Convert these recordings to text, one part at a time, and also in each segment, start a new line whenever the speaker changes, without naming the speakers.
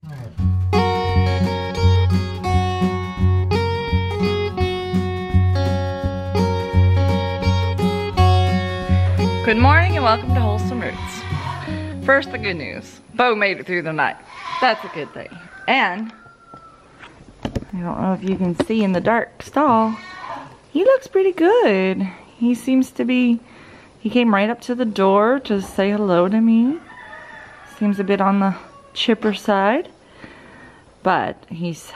Good morning and welcome to Wholesome Roots. First, the good news. Beaux made it through the night. That's a good thing. And, I don't know if you can see in the dark stall, he looks pretty good. He seems to be, he came right up to the door to say hello to me. Seems a bit on the chipper side, but he's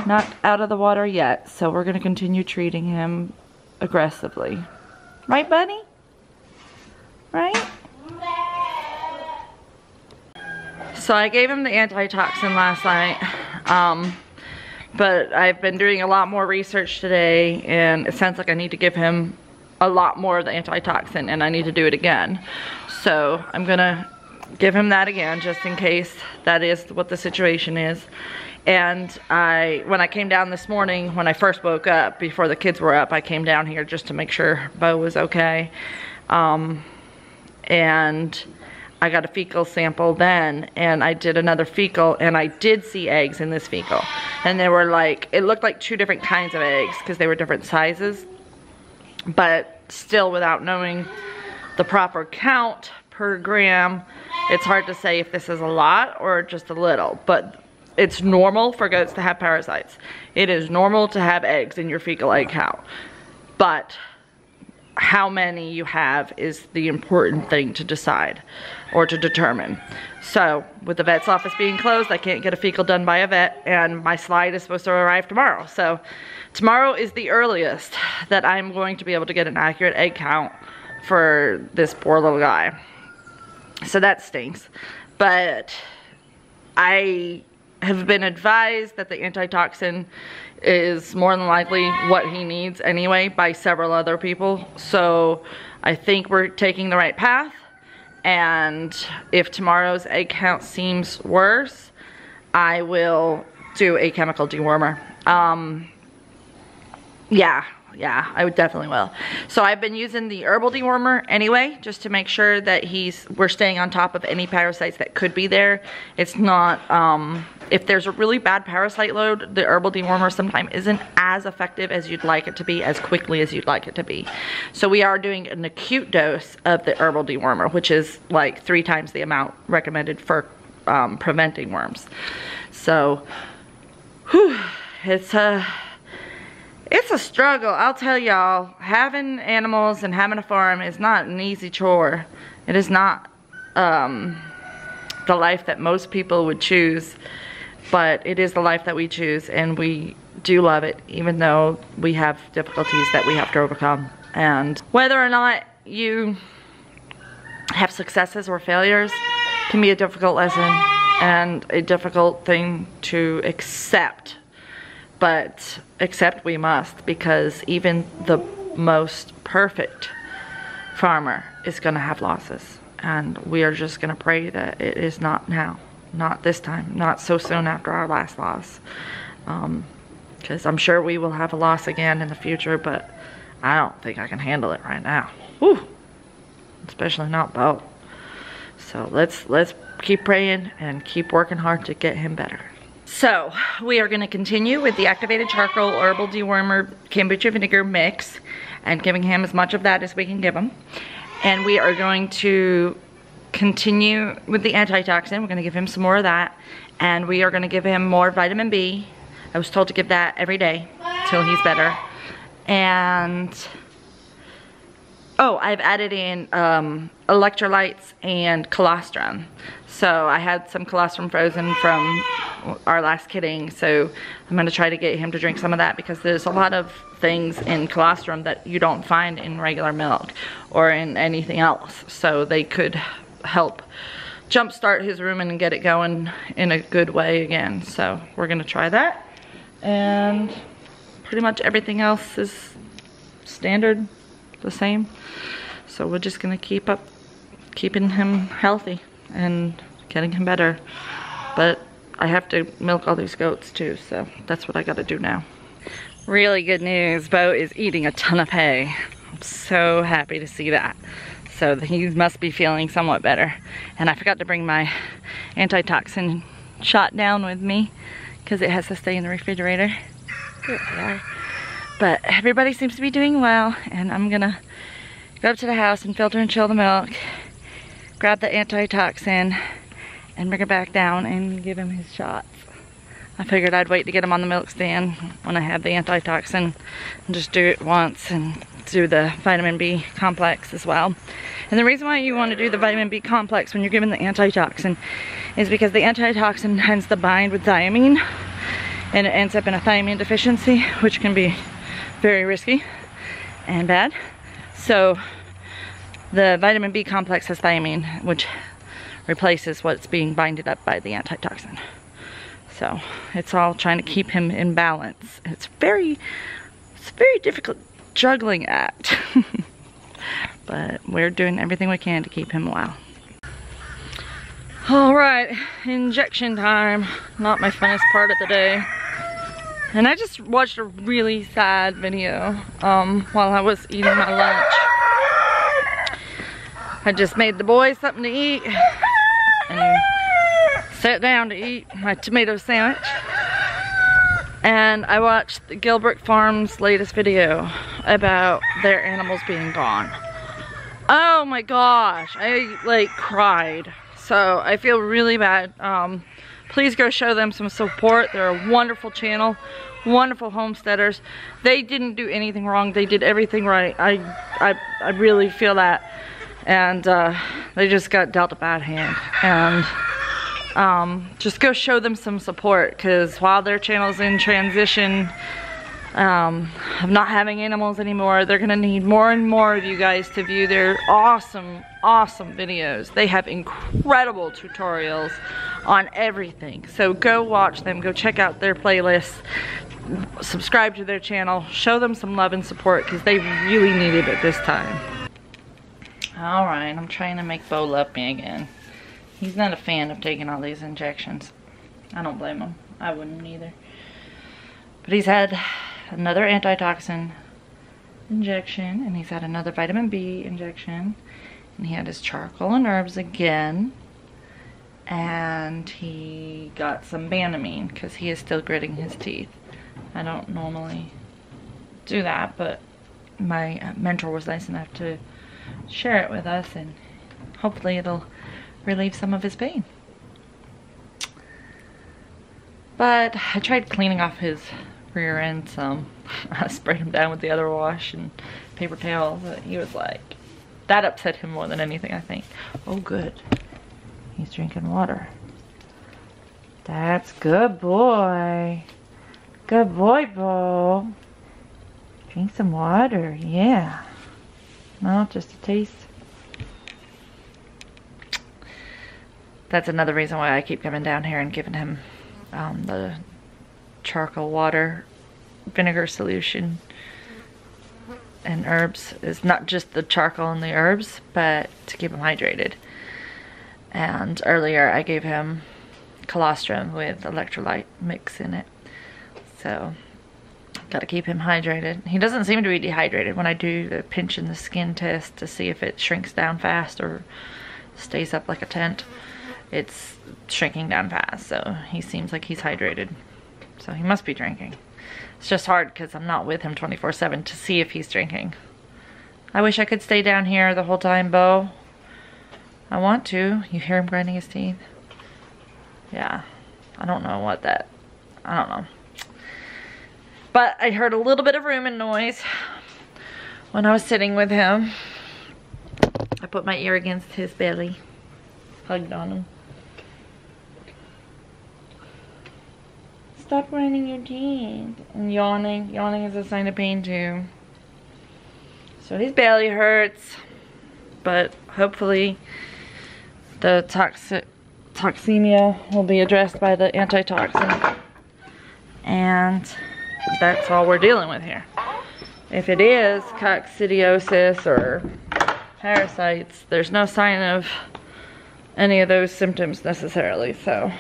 not out of the water yet, so we're gonna continue treating him aggressively. Right, buddy? Right? So I gave him the antitoxin last night, but I've been doing a lot more research today, and it sounds like I need to give him a lot more of the antitoxin, and I need to do it again. So I'm gonna give him that again, just in case that is what the situation is. And when I came down this morning, when I first woke up, before the kids were up, I came down here just to make sure Beaux was okay. And I got a fecal sample then, and I did another fecal, and I did see eggs in this fecal. And they were like, it looked like 2 different kinds of eggs because they were different sizes. But still, without knowing the proper count per gram, it's hard to say if this is a lot or just a little. But it's normal for goats to have parasites. It is normal to have eggs in your fecal egg count. But how many you have is the important thing to decide or to determine. So with the vet's office being closed, I can't get a fecal done by a vet, and my slide is supposed to arrive tomorrow. So tomorrow is the earliest that I'm going to be able to get an accurate egg count for this poor little guy. So that stinks. But I have been advised that the antitoxin is more than likely what he needs anyway by several other people. So I think we're taking the right path. And if tomorrow's egg count seems worse, I will do a chemical dewormer. Yeah, I would definitely will. So I've been using the herbal dewormer anyway, just to make sure that we're staying on top of any parasites that could be there. It's not, if there's a really bad parasite load, the herbal dewormer sometimes isn't as effective as you'd like it to be, as quickly as you'd like it to be. So we are doing an acute dose of the herbal dewormer, which is like 3 times the amount recommended for preventing worms. So, whew, it's a struggle, I'll tell y'all. Having animals and having a farm is not an easy chore. It is not the life that most people would choose, but it is the life that we choose, and we do love it, even though we have difficulties that we have to overcome. And whether or not you have successes or failures can be a difficult lesson and a difficult thing to accept. But accept we must, because even the most perfect farmer is going to have losses. And we are just going to pray that it is not now. Not this time. Not so soon after our last loss. Because I'm sure we will have a loss again in the future, but I don't think I can handle it right now. Whew. Especially not Beaux. So let's keep praying and keep working hard to get him better. So we are going to continue with the activated charcoal herbal dewormer kombucha vinegar mix, and giving him as much of that as we can give him. And we are going to continue with the antitoxin. We're going to give him some more of that, and we are going to give him more vitamin B. I was told to give that every day till he's better. And oh, I've added in electrolytes and colostrum. So I had some colostrum frozen from our last kidding, so I'm going to try to get him to drink some of that, because there's a lot of things in colostrum that you don't find in regular milk or in anything else. So they could help jumpstart his rumen and get it going in a good way again. So we're going to try that. And pretty much everything else is standard, the same. So we're just going to keep keeping him healthy and getting him better. But I have to milk all these goats too, so that's what I gotta do now. Really good news, Beaux is eating a ton of hay. I'm so happy to see that. So he must be feeling somewhat better. And I forgot to bring my antitoxin shot down with me because it has to stay in the refrigerator. There they are. But everybody seems to be doing well, and I'm gonna go up to the house and filter and chill the milk, grab the antitoxin, and bring it back down and give him his shots. I figured I'd wait to get him on the milk stand when I have the antitoxin and just do it once and do the vitamin B complex as well. And the reason why you want to do the vitamin B complex when you're given the antitoxin is because the antitoxin tends to bind with thiamine, and it ends up in a thiamine deficiency, which can be very risky and bad. So the vitamin B complex has thiamine, which replaces what's being binded up by the antitoxin. So it's all trying to keep him in balance. It's a very difficult juggling act. But we're doing everything we can to keep him well. All right, injection time. Not my funnest part of the day. And I just watched a really sad video while I was eating my lunch. I just made the boys something to eat and sat down to eat my tomato sandwich. And I watched the Gilbert Farms' latest video about their animals being gone. Oh my gosh, I like cried. So I feel really bad. Please go show them some support. They're a wonderful channel, wonderful homesteaders. They didn't do anything wrong. They did everything right. I really feel that. And they just got dealt a bad hand. And just go show them some support, because while their channel's in transition of not having animals anymore, they're gonna need more and more of you guys to view their awesome videos. They have incredible tutorials on everything. So go watch them, go check out their playlists, subscribe to their channel, show them some love and support, because they really need it at this time. All right, I'm trying to make Beaux love me again. He's not a fan of taking all these injections. I don't blame him. I wouldn't either. But he's had another antitoxin injection, and he's had another vitamin B injection, and he had his charcoal and herbs again, and he got some Banamine because he is still gritting his teeth. I don't normally do that, but my mentor was nice enough to share it with us, and hopefully it'll relieve some of his pain. But I tried cleaning off his rear end some. I sprayed him down with the other wash and paper towels, but he was like, that upset him more than anything, I think. Oh good, he's drinking water. That's good boy. Good boy, Beaux. Drink some water, yeah. No, just a taste. That's another reason why I keep coming down here and giving him the charcoal water vinegar solution and herbs. Is not just the charcoal and the herbs, but to keep him hydrated. And earlier I gave him colostrum with electrolyte mix in it. So gotta keep him hydrated. He doesn't seem to be dehydrated when I do the pinch in the skin test to see if it shrinks down fast or stays up like a tent. It's shrinking down fast, so he seems like he's hydrated. So he must be drinking. It's just hard because I'm not with him 24/7 to see if he's drinking. I wish I could stay down here the whole time, Beaux. I want to. You hear him grinding his teeth? Yeah. I don't know what that... I don't know. But I heard a little bit of rumen noise when I was sitting with him. I put my ear against his belly, hugged on him. Stop grinding your teeth. And yawning. Yawning is a sign of pain too. So his belly hurts, but hopefully the toxemia will be addressed by the antitoxin. And that's all we're dealing with here. If it is coccidiosis or parasites, there's no sign of any of those symptoms necessarily. So,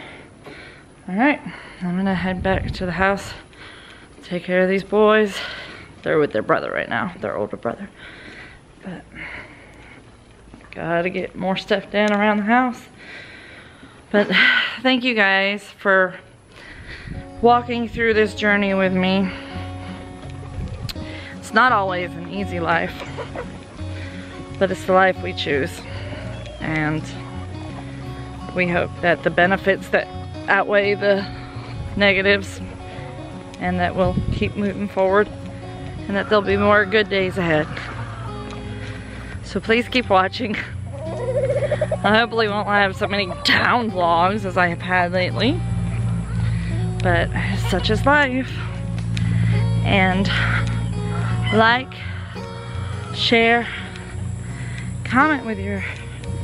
alright, I'm gonna head back to the house, take care of these boys. They're with their brother right now, their older brother. But gotta get more stuff done around the house. But thank you guys for walking through this journey with me. It's not always an easy life, but it's the life we choose. And we hope that the benefits that outweigh the negatives, and that we'll keep moving forward, and that there'll be more good days ahead. So please keep watching. I hopefully won't have so many town vlogs as I have had lately, but such is life. And like, share, comment with your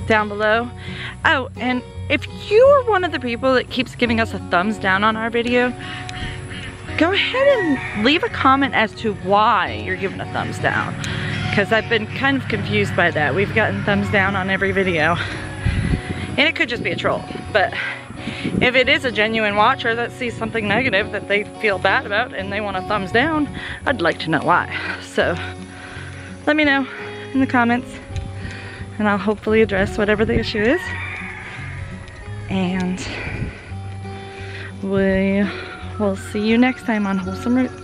down below. Oh, and if you are one of the people that keeps giving us a thumbs down on our video, go ahead and leave a comment as to why you're giving a thumbs down, because I've been kind of confused by that. We've gotten thumbs down on every video, and it could just be a troll. But if it is a genuine watcher that sees something negative that they feel bad about and they want a thumbs down, I'd like to know why. So let me know in the comments, and I'll hopefully address whatever the issue is. And we will see you next time on Wholesome Roots.